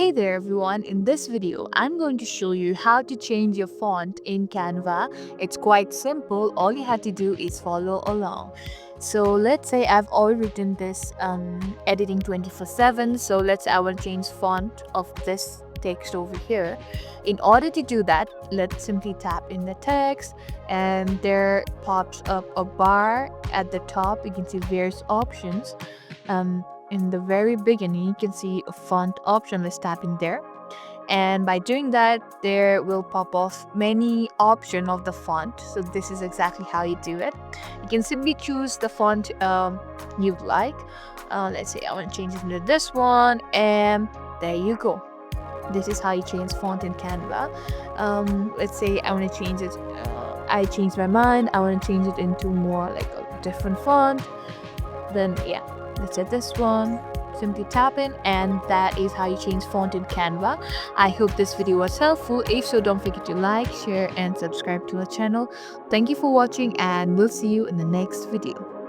Hey there everyone, in this video I'm going to show you how to change your font in Canva. It's quite simple, all you have to do is follow along. So let's say I've already written this editing 24/7, so let's say I want to change font of this text over here. In order to do that, let's simply tap in the text and there pops up a bar at the top. You can see various options. In the very beginning, you can see a font option. Let's tap in there, and by doing that there will pop off many option of the font. So this is exactly how you do it. You can simply choose the font you'd like. Let's say I want to change it to this one, and there you go. This is how you change font in Canva. Let's say I want to change it. I changed my mind, I want to change it into more like a different font. Then yeah, let's set this one. Simply tap in, and that is how you change font in Canva. I hope this video was helpful. If so, don't forget to like, share and subscribe to our channel. Thank you for watching, and we'll see you in the next video.